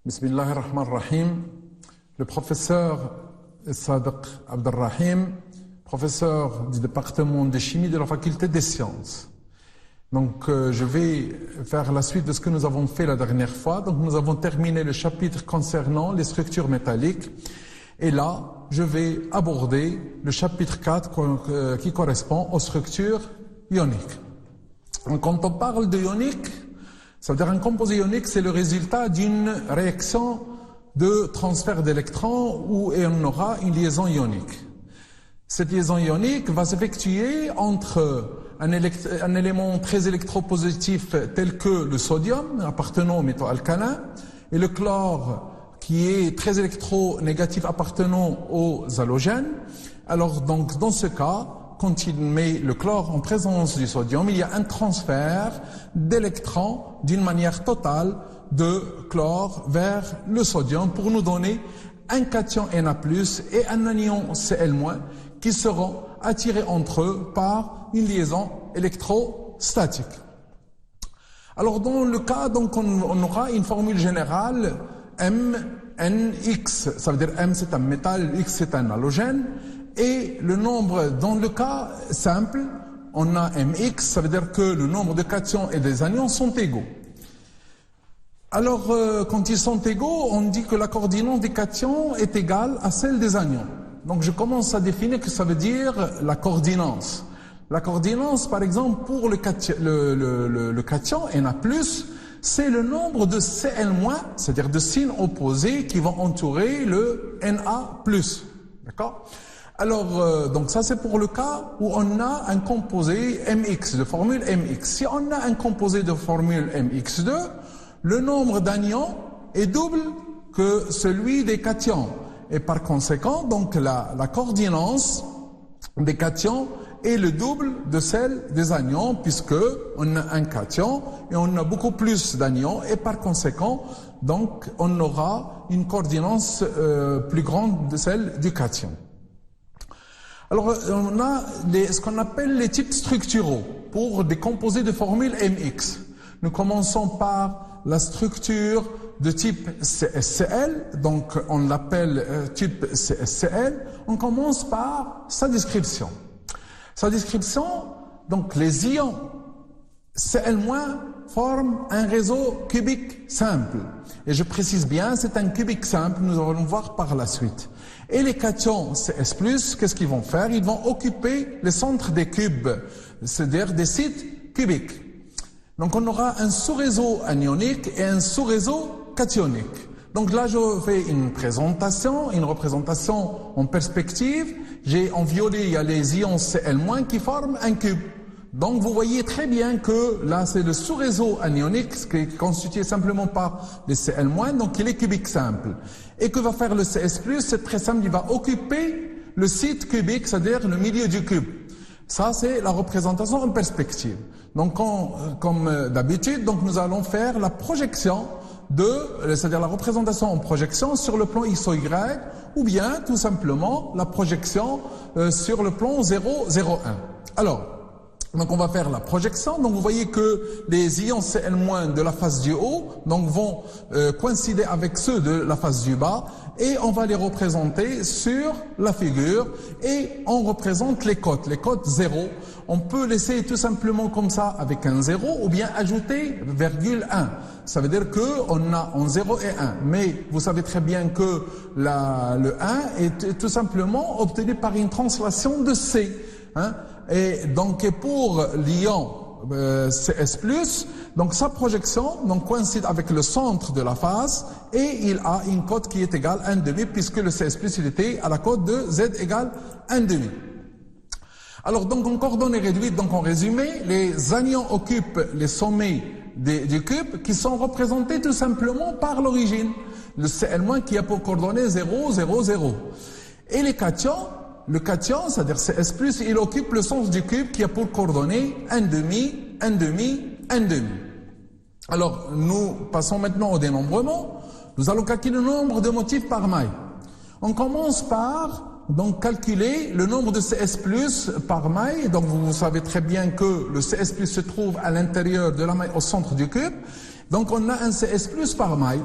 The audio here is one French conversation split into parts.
Bismillahirrahmanirrahim. Le professeur Sadiq Abdelrahim, professeur du département de chimie de la faculté des sciences. Donc je vais faire la suite de ce que nous avons fait la dernière fois. Donc nous avons terminé le chapitre concernant les structures métalliques. Et là, je vais aborder le chapitre 4 qui correspond aux structures ioniques. Donc quand on parle de ionique, ça veut dire un composé ionique, c'est le résultat d'une réaction de transfert d'électrons où on aura une liaison ionique. Cette liaison ionique va s'effectuer entre un élément très électropositif tel que le sodium, appartenant aux métaux alcalins, et le chlore, qui est très électronégatif, appartenant aux halogènes. Alors donc dans ce cas, quand il met le chlore en présence du sodium, il y a un transfert d'électrons d'une manière totale de chlore vers le sodium pour nous donner un cation Na+, et un anion Cl- qui seront attirés entre eux par une liaison électrostatique. Alors dans le cas, donc on aura une formule générale MNX, ça veut dire M c'est un métal, X c'est un halogène, et le nombre, dans le cas simple, on a Mx, ça veut dire que le nombre de cations et des anions sont égaux. Alors, quand ils sont égaux, on dit que la coordinate des cations est égale à celle des anions. Donc, je commence à définir que ça veut dire la coordinance. La coordinance, par exemple, pour le cation Na+, c'est le nombre de Cl-, c'est-à-dire de signes opposés qui vont entourer le Na+. D'accord ? Alors, donc ça c'est pour le cas où on a un composé Mx, de formule Mx. Si on a un composé de formule Mx2, le nombre d'anions est double que celui des cations. Et par conséquent, donc la coordinance des cations est le double de celle des anions, puisque on a un cation et on a beaucoup plus d'anions, et par conséquent, donc on aura une coordinance plus grande de celle du cation. Alors, on a ce qu'on appelle les types structuraux pour des composés de formule Mx. Nous commençons par la structure de type CSCl, donc on l'appelle type CSCl. On commence par sa description. Sa description, donc les ions Cl- forment un réseau cubique simple. Et je précise bien, c'est un cubique simple, nous allons voir par la suite. Et les cations Cs+, qu'est-ce qu'ils vont faire? Ils vont occuper le centre des cubes, c'est-à-dire des sites cubiques. Donc on aura un sous-réseau anionique et un sous-réseau cationique. Donc là je fais une représentation en perspective. En violet, il y a les ions Cl- qui forment un cube. Donc vous voyez très bien que là c'est le sous-réseau anionique qui est constitué simplement par des Cl-, donc il est cubique simple. Et que va faire le Cs+, c'est très simple, il va occuper le site cubique, c'est-à-dire le milieu du cube. Ça c'est la représentation en perspective. Donc comme d'habitude, donc nous allons faire la projection c'est-à-dire la représentation en projection sur le plan X ou Y, ou bien tout simplement la projection sur le plan 0, 0, 1. Alors, donc on va faire la projection. Donc vous voyez que les ions Cl- de la face du haut donc vont coïncider avec ceux de la face du bas, et on va les représenter sur la figure, et on représente les cotes 0. On peut laisser tout simplement comme ça avec un 0, ou bien ajouter virgule 1. Ça veut dire que on a en 0 et 1. Mais vous savez très bien que le 1 est tout simplement obtenu par une translation de C. Et donc pour l'ion Cs+, donc sa projection donc coïncide avec le centre de la face, et il a une cote qui est égale à 1,5, puisque le Cs+ il était à la cote de Z égale 1,5. Alors donc en coordonnées réduites, donc en résumé, les anions occupent les sommets du cube, qui sont représentés tout simplement par l'origine, le Cl- qui a pour coordonnées 0, 0, 0. Et les cations, le cation, c'est-à-dire Cs+, il occupe le sens du cube qui a pour coordonnées 1,5, 1,5, 1,5. Alors, nous passons maintenant au dénombrement. Nous allons calculer le nombre de motifs par maille. On commence par donc calculer le nombre de Cs+ par maille. Donc vous savez très bien que le Cs+ se trouve à l'intérieur de la maille au centre du cube. Donc on a un Cs+ par maille.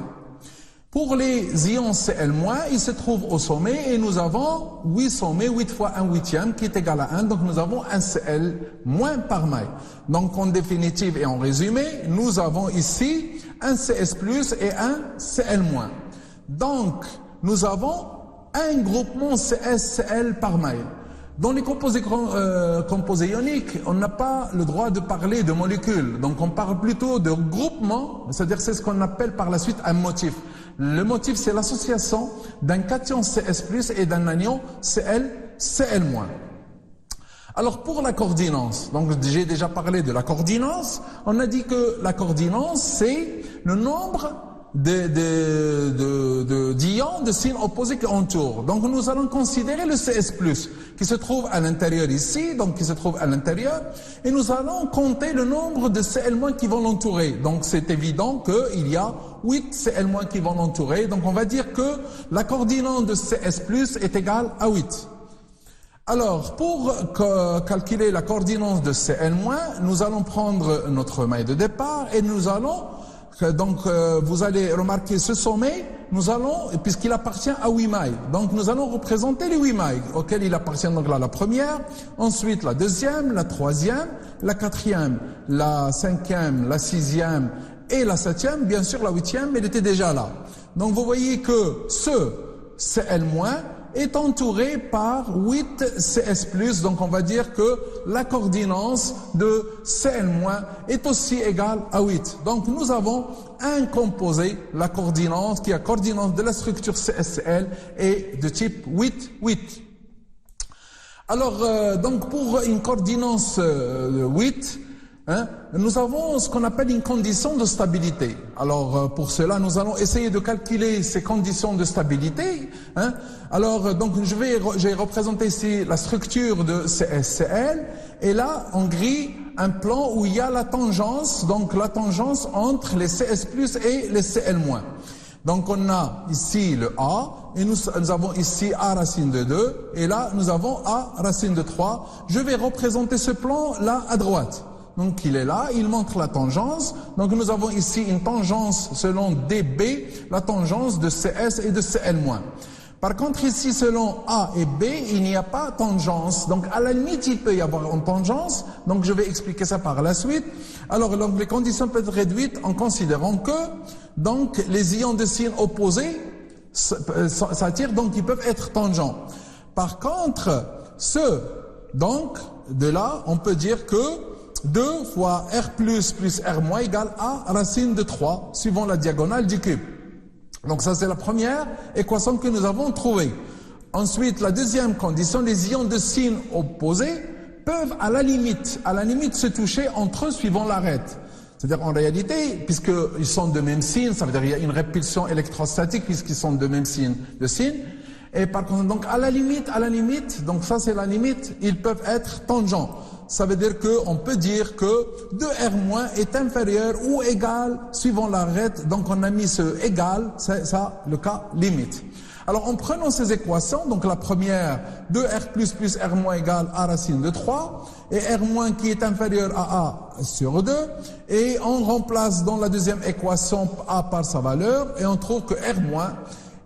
Pour les ions Cl-, ils se trouvent au sommet et nous avons 8 sommets, 8 fois 1 huitième qui est égal à 1. Donc nous avons un Cl- par maille. Donc en définitive et en résumé, nous avons ici un Cs+, et un Cl-. Donc nous avons un groupement CS-Cl par maille. Dans les composés ioniques, on n'a pas le droit de parler de molécules. Donc on parle plutôt de groupement, c'est-à-dire c'est ce qu'on appelle par la suite un motif. Le motif, c'est l'association d'un cation Cs+, et d'un anion Cl-, Alors pour la coordinance, donc j'ai déjà parlé de la coordinance, on a dit que la coordinance, c'est le nombre d'ions de signes opposés qui entourent. Donc nous allons considérer le Cs+, qui se trouve à l'intérieur ici, donc qui se trouve à l'intérieur, et nous allons compter le nombre de Cl- qui vont l'entourer. Donc c'est évident qu'il y a 8 Cl- qui vont l'entourer. Donc on va dire que la coordinance de Cs+ est égale à 8. Alors, pour calculer la coordinance de Cl-, nous allons prendre notre maille de départ et nous allons, donc vous allez remarquer ce sommet, nous allons, puisqu'il appartient à 8 mailles, donc nous allons représenter les 8 mailles auxquelles il appartient, donc là la première, ensuite la deuxième, la troisième, la quatrième, la cinquième, la sixième et la septième, bien sûr la huitième, elle était déjà là. Donc vous voyez que ce Cl- est entouré par 8 Cs+, donc on va dire que la coordinance de Cl- est aussi égale à 8. Donc nous avons un composé, la coordinance, qui est la coordinance de la structure CsCl est de type 8. Alors, donc pour une coordinance 8, nous avons ce qu'on appelle une condition de stabilité. Alors pour cela, nous allons essayer de calculer ces conditions de stabilité. Alors donc j'ai représenté ici la structure de CsCl et là en gris un plan où il y a la tangence, donc la tangence entre les Cs+ et les Cl-. Donc on a ici le A et nous avons ici A racine de 2 et là nous avons A racine de 3. Je vais représenter ce plan là à droite. Donc il est là, il montre la tangence. Donc nous avons ici une tangence selon dB, la tangence de CS et de Cl-. Par contre ici selon A et B, il n'y a pas tangence. Donc à la limite il peut y avoir une tangence. Donc je vais expliquer ça par la suite. Alors donc, les conditions peuvent être réduites en considérant que donc les ions de signes opposés s'attirent, donc ils peuvent être tangents. Par contre, donc de là on peut dire que 2 fois R plus R- égale A racine de 3, suivant la diagonale du cube. Donc ça c'est la première équation que nous avons trouvée. Ensuite, la deuxième condition, les ions de signes opposés peuvent à la limite se toucher entre eux suivant l'arête. C'est-à-dire en réalité, puisqu'ils sont de même signe, ça veut dire qu'il y a une répulsion électrostatique puisqu'ils sont de même signe de signe. Et par contre, donc à la limite, donc ça c'est la limite, ils peuvent être tangents. Ça veut dire qu'on peut dire que 2R- est inférieur ou égal suivant l'arête. Donc on a mis ce égal, c'est ça le cas limite. Alors en prenant ces équations, donc la première, 2R plus R- égale A racine de 3, et R- qui est inférieur à A sur 2, et on remplace dans la deuxième équation A par sa valeur, et on trouve que R-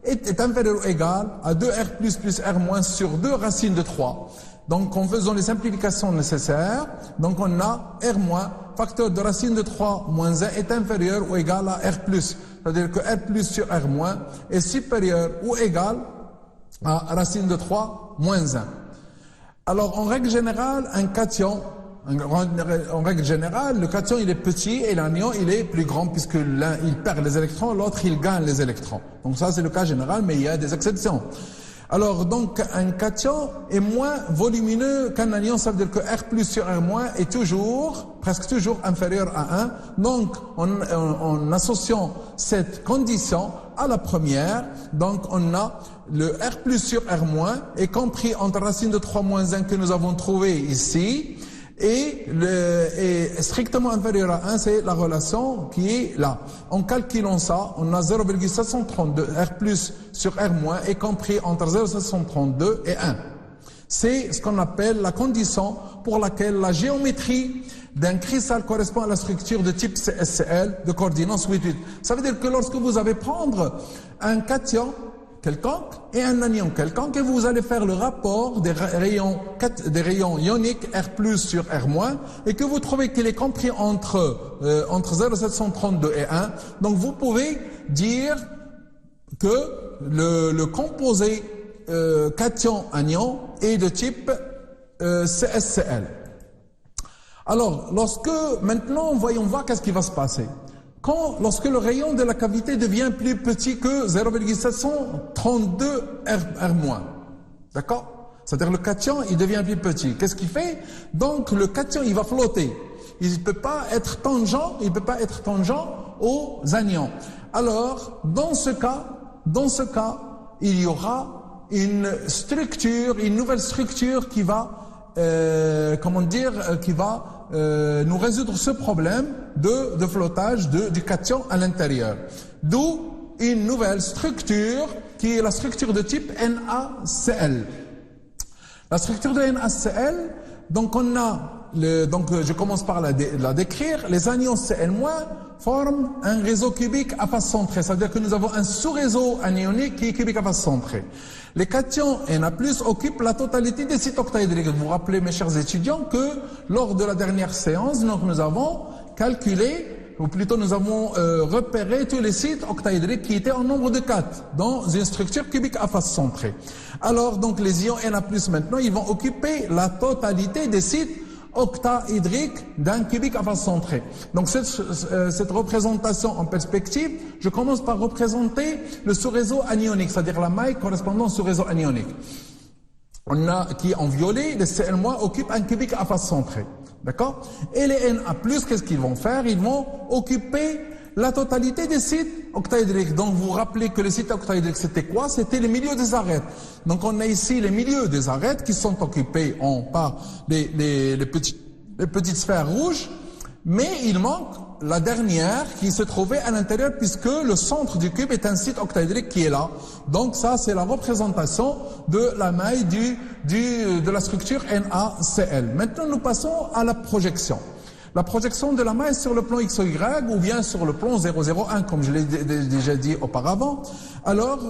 est inférieur ou égal à 2R plus R- sur 2 racine de 3. Donc en faisant les simplifications nécessaires, donc on a R-, facteur de racine de 3 moins 1 est inférieur ou égal à R+. C'est-à-dire que R+ sur R- est supérieur ou égal à racine de 3 moins 1. Alors en règle générale, un cation, en règle générale, le cation il est petit et l'anion il est plus grand puisque l'un il perd les électrons, l'autre il gagne les électrons. Donc ça c'est le cas général, mais il y a des exceptions. Alors donc un cation est moins volumineux qu'un anion, ça veut dire que R+ sur R- est presque toujours inférieur à 1. Donc en associant cette condition à la première, donc on a le R+ sur R- est compris entre racine de 3 moins 1 que nous avons trouvé ici, et strictement inférieur à 1, c'est la relation qui est là. En calculant ça, on a 0,732 R+ sur R- est compris entre 0,732 et 1. C'est ce qu'on appelle la condition pour laquelle la géométrie d'un cristal correspond à la structure de type CSCl de coordination 8,8. Ça veut dire que lorsque vous allez prendre un cation quelconque et un anion quelconque et vous allez faire le rapport des rayons ioniques R plus sur R moins et que vous trouvez qu'il est compris entre 0,732 et 1, donc vous pouvez dire que le composé cation-anion est de type CSCl. Alors, maintenant, voyons voir qu'est-ce qui va se passer. Lorsque le rayon de la cavité devient plus petit que 0,732 R-, d'accord? C'est-à-dire le cation, il devient plus petit. Qu'est-ce qu'il fait? Donc, le cation, il va flotter. Il ne peut pas être tangent aux anions. Alors, dans ce cas, il y aura une nouvelle structure qui va nous résoudre ce problème de flottage du cation à l'intérieur. D'où une nouvelle structure qui est la structure de type NaCl. La structure de NaCl, donc je commence par la décrire. Les anions Cl- forment un réseau cubique à face centrée, c'est-à-dire que nous avons un sous-réseau anionique qui est cubique à face centrée. Les cations Na+ occupent la totalité des sites octaédriques. Vous vous rappelez, mes chers étudiants, que lors de la dernière séance, nous avons calculé, ou plutôt nous avons repéré tous les sites octaédriques qui étaient en nombre de 4 dans une structure cubique à face centrée. Alors, donc, les ions Na+, maintenant, ils vont occuper la totalité des sites octaédrique d'un cubique à face centrée. Donc cette représentation en perspective, je commence par représenter le sous-réseau anionique, c'est-à-dire la maille correspondant au sous-réseau anionique. On a qui en violet, les Cl- occupent un cubique à face centrée. D'accord? Et les Na+, qu'est-ce qu'ils vont faire? Ils vont occuper la totalité des sites octaédriques. Donc vous vous rappelez que les sites octaédriques c'était quoi? C'était les milieux des arêtes. Donc on a ici les milieux des arêtes qui sont occupés par les petites sphères rouges, mais il manque la dernière qui se trouvait à l'intérieur puisque le centre du cube est un site octaédrique qui est là. Donc ça c'est la représentation de la maille de la structure NaCl. Maintenant nous passons à la projection. La projection de la maille sur le plan X ou Y ou bien sur le plan 0,01 comme je l'ai déjà dit auparavant. Alors,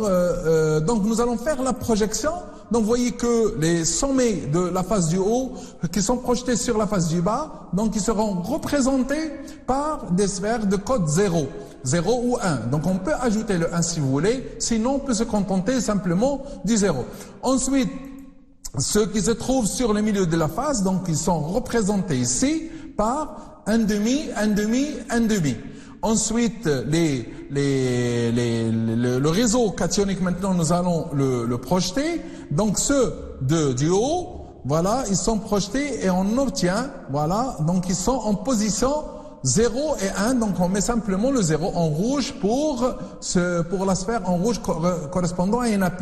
donc nous allons faire la projection. Donc vous voyez que les sommets de la face du haut qui sont projetés sur la face du bas, donc ils seront représentés par des sphères de code 0 ou 1. Donc on peut ajouter le 1 si vous voulez, sinon on peut se contenter simplement du 0. Ensuite, ceux qui se trouvent sur le milieu de la face, donc ils sont représentés ici par un demi. Ensuite, le réseau cationique, maintenant, nous allons le projeter. Donc, ceux du haut, voilà, ils sont projetés et on obtient, voilà, donc ils sont en position 0 et 1. Donc, on met simplement le 0 en rouge pour la sphère en rouge correspondant à Na+.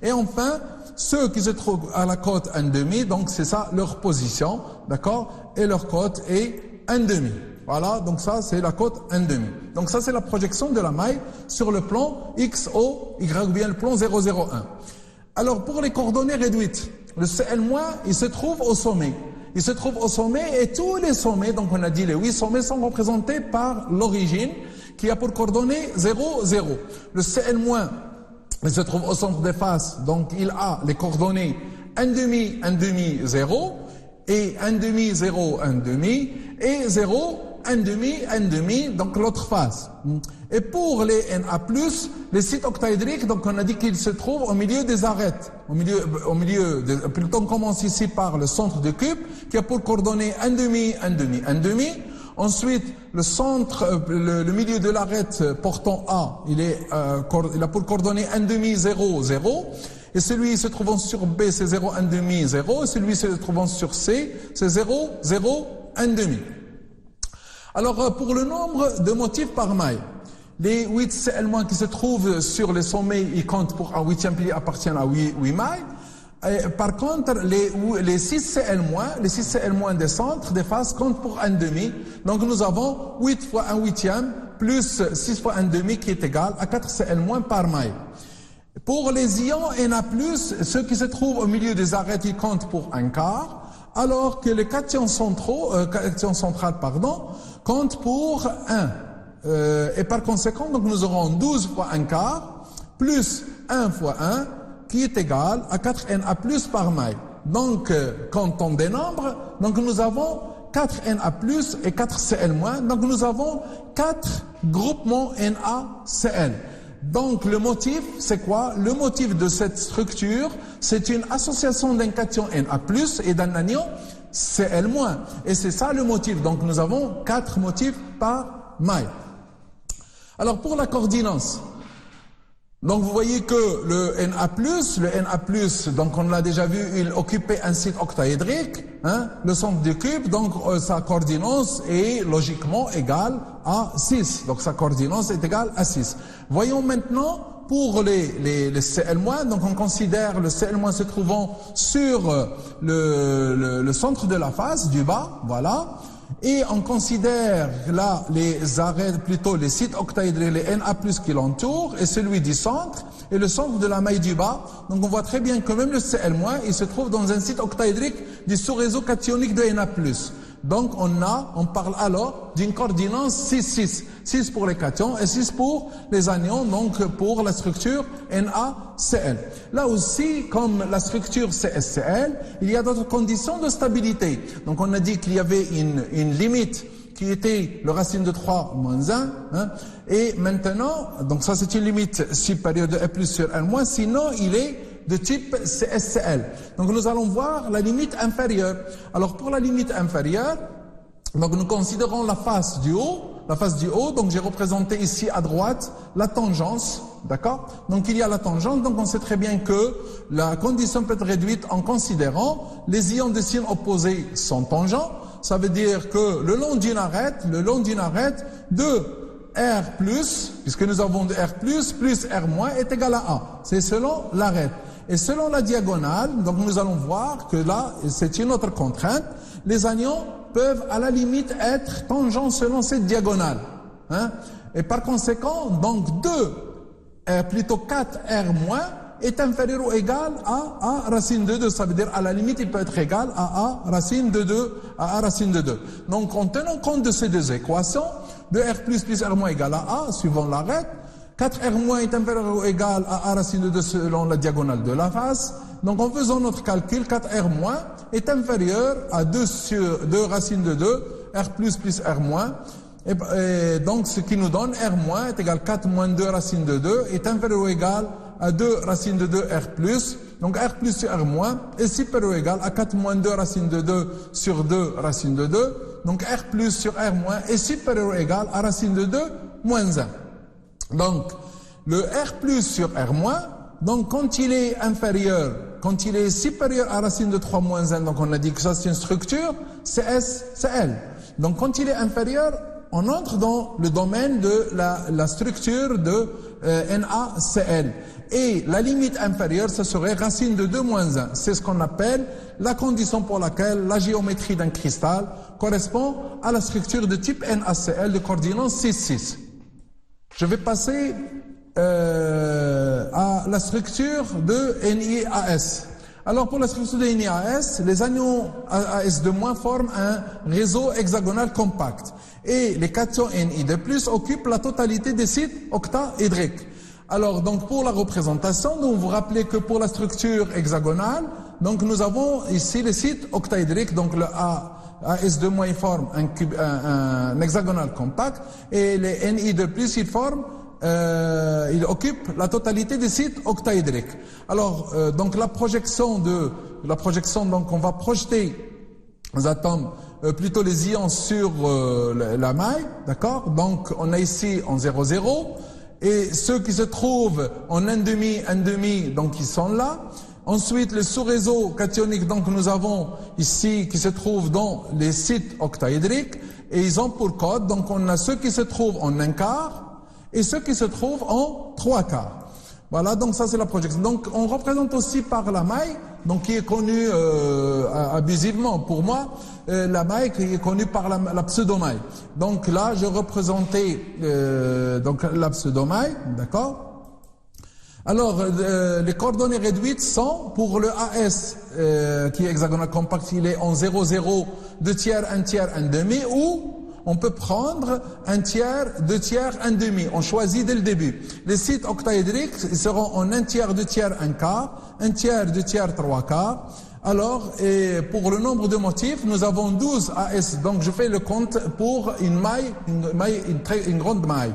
Et enfin, ceux qui se trouvent à la cote 1,5, donc c'est ça leur position, d'accord? Et leur cote est 1,5. Voilà, donc ça c'est la cote 1,5. Donc ça c'est la projection de la maille sur le plan X, O, Y ou bien le plan 0,01. Alors pour les coordonnées réduites, le Cl-, il se trouve au sommet. Il se trouve au sommet et tous les sommets, donc on a dit les 8 sommets sont représentés par l'origine qui a pour coordonnées 0, 0. Le Cl-, il se trouve au centre des faces, donc il a les coordonnées 1,5, 0, et 1,5, 0, 1,5, et 0, 1,5, donc l'autre face. Et pour les Na+, les sites octaédriques, donc on a dit qu'ils se trouvent au milieu des arêtes. Plutôt on commence ici par le centre du cube, qui a pour coordonnées 1,5. Ensuite, le centre, le milieu de l'arête portant A, il a pour coordonnées 1,5, 0, 0. Et celui se trouvant sur B, c'est 0, 1,5, 0. Et celui se trouvant sur C, c'est 0, 0, 1,5. Alors, pour le nombre de motifs par maille, les 8 Cl- qui se trouvent sur les sommets, ils comptent pour un 8e pilier appartiennent à 8 mailles. Par contre, les 6 Cl-, les 6 Cl- des centres, des faces, comptent pour 1,5. Donc nous avons 8 fois 1/8 plus 6 fois 1,5 qui est égal à 4 Cl- par maille. Pour les ions Na+, ceux qui se trouvent au milieu des arêtes, ils comptent pour 1/4. alors que les cations centrales, comptent pour 1. Et par conséquent, donc nous aurons 12 fois 1 quart, plus 1 fois 1, qui est égal à 4Na plus par maille. Donc, quand on dénombre, donc nous avons 4Na plus et 4Cl-. Donc nous avons 4 groupements NaCl. Donc le motif, c'est quoi? Le motif de cette structure, c'est une association d'un cation Na plus et d'un anion Cl-. Et c'est ça le motif. Donc nous avons 4 motifs par maille. Alors pour la coordinance, donc vous voyez que le Na+, donc on l'a déjà vu, il occupait un site octaédrique, le centre du cube, donc sa coordinance est logiquement égale à 6. Donc sa coordinance est égale à 6. Voyons maintenant pour les Cl-, donc on considère le Cl- se trouvant sur le centre de la face du bas, voilà. Et on considère là les arrêts, plutôt les sites octaédriques, les Na+ qui l'entourent, et celui du centre, et le centre de la maille du bas. Donc on voit très bien que même le Cl-, il se trouve dans un site octaédrique du sous-réseau cationique de Na+. Donc on parle alors d'une coordinance 6-6. 6 pour les cations et 6 pour les anions, donc pour la structure NaCl. Là aussi, comme la structure CSCl, il y a d'autres conditions de stabilité. Donc on a dit qu'il y avait une limite qui était le racine de 3 moins 1. Et maintenant, donc ça c'est une limite supérieure de E+ sur N-, sinon il est de type CSCl. Donc nous allons voir la limite inférieure. Alors pour la limite inférieure, donc nous considérons la face du haut. La face du haut, donc j'ai représenté ici à droite la tangence, d'accord? Donc il y a la tangence, donc on sait très bien que la condition peut être réduite en considérant les ions de signe opposés sont tangents. Ça veut dire que le long d'une arête de R+, puisque nous avons de R+, plus R- est égal à A. C'est selon l'arête. Et selon la diagonale, donc nous allons voir que là, c'est une autre contrainte, les anions peuvent à la limite être tangents selon cette diagonale. Et par conséquent, donc 4R- est inférieur ou égal à A racine de 2. Ça veut dire à la limite, il peut être égal à A racine de 2. Donc en tenant compte de ces deux équations, 2R+ plus R- égale à A, suivant l'arête, 4R- est inférieur ou égal à A racine de 2 selon la diagonale de la face. Donc en faisant notre calcul, 4R- est inférieur à 2 racines de 2, R+ plus R-. Et donc ce qui nous donne R- est égal à 4 moins 2 racines de 2 est inférieur ou égal à 2 racines de 2 R+. Donc R+ sur R- est supérieur ou égal à 4 moins 2 racines de 2 sur 2 racines de 2. Donc R+ sur R- est supérieur ou égal à racine de 2 moins 1. Donc le R+ sur R-, donc quand il est supérieur à racine de 3 moins 1, donc on a dit que ça c'est une structure CSCl. Donc quand il est inférieur, on entre dans le domaine de la structure de NaCl. Et la limite inférieure, ce serait racine de 2 moins 1. C'est ce qu'on appelle la condition pour laquelle la géométrie d'un cristal correspond à la structure de type NaCl de coordination 6-6. Je vais passer à la structure de NiAs. Alors pour la structure de NiAs, les anions As2- forment un réseau hexagonal compact. Et les cations Ni de plus occupent la totalité des sites octaédriques. Alors donc pour la représentation, donc vous rappelez que pour la structure hexagonale, donc nous avons ici les sites octaédriques, donc le As2- forme un hexagonal compact, et les Ni de plus ils forment il occupe la totalité des sites octaédriques. Alors donc la projection, donc on va projeter les atomes, plutôt les ions sur la maille, d'accord? Donc on a ici en 0,0 et ceux qui se trouvent en 1,5, donc ils sont là. Ensuite, le sous-réseau cationique, donc nous avons ici qui se trouvent dans les sites octaédriques et ils ont pour code, donc on a ceux qui se trouvent en 1 quart et ceux qui se trouvent en 3 quarts. Voilà, donc ça c'est la projection. Donc on représente aussi par la maille, donc qui est connue abusivement pour moi, la maille qui est connue par la pseudomaille. Donc là je représentais donc la pseudomaille, d'accord? Alors, les coordonnées réduites sont pour le AS qui est hexagonal compact, il est en 0, 0, 2 tiers, 1 tiers, 1 demi, ou on peut prendre 1 tiers, 2 tiers, 1 demi. On choisit dès le début. Les sites octaédriques ils seront en 1 tiers, 2 tiers, 1 quart, 1 tiers, 2 tiers, 3 quarts. Alors, et pour le nombre de motifs, nous avons 12 AS. Donc, je fais le compte pour une maille, une grande maille.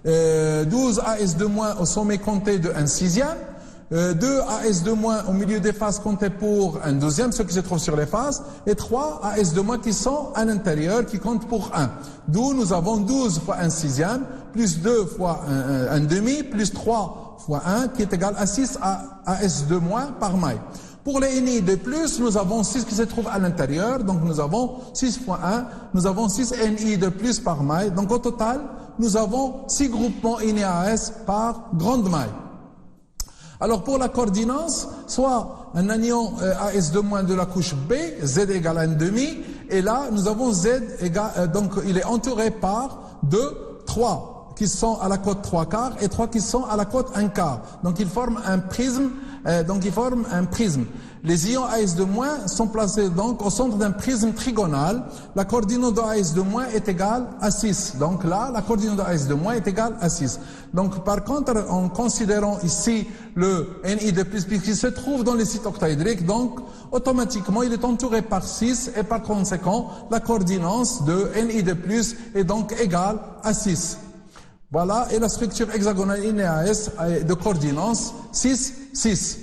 12 AS de moins au sommet compté de 1 sixième. 2 AS de moins au milieu des faces comptés pour un douzième, ceux qui se trouvent sur les faces, et 3 AS de moins qui sont à l'intérieur, qui comptent pour 1. D'où nous avons 12 fois 1 sixième, plus 2 fois 1 demi, plus 3 fois 1, qui est égal à 6 AS de moins par maille. Pour les NI de plus, nous avons 6 qui se trouvent à l'intérieur, donc nous avons 6 fois 1, nous avons 6 NI de plus par maille, donc au total, nous avons 6 groupements NI-AS par grande maille. Alors pour la coordinance, soit un anion AS de moins de la couche B, Z égale 1 demi, et là nous avons Z égale, donc il est entouré par 3 qui sont à la cote 3 quarts et 3 qui sont à la cote 1 quart. Donc ils forment un prisme. Les ions AS de moins sont placés donc au centre d'un prisme trigonal. La coordinate de AS de moins est égale à 6. Donc là, la coordinate de AS de moins est égale à 6. Donc par contre, en considérant ici le Ni de plus qui se trouve dans les sites octaédriques, donc automatiquement il est entouré par 6 et par conséquent, la coordinance de Ni de plus est donc égale à 6. Voilà, et la structure hexagonale NAS de coordinance 6, 6.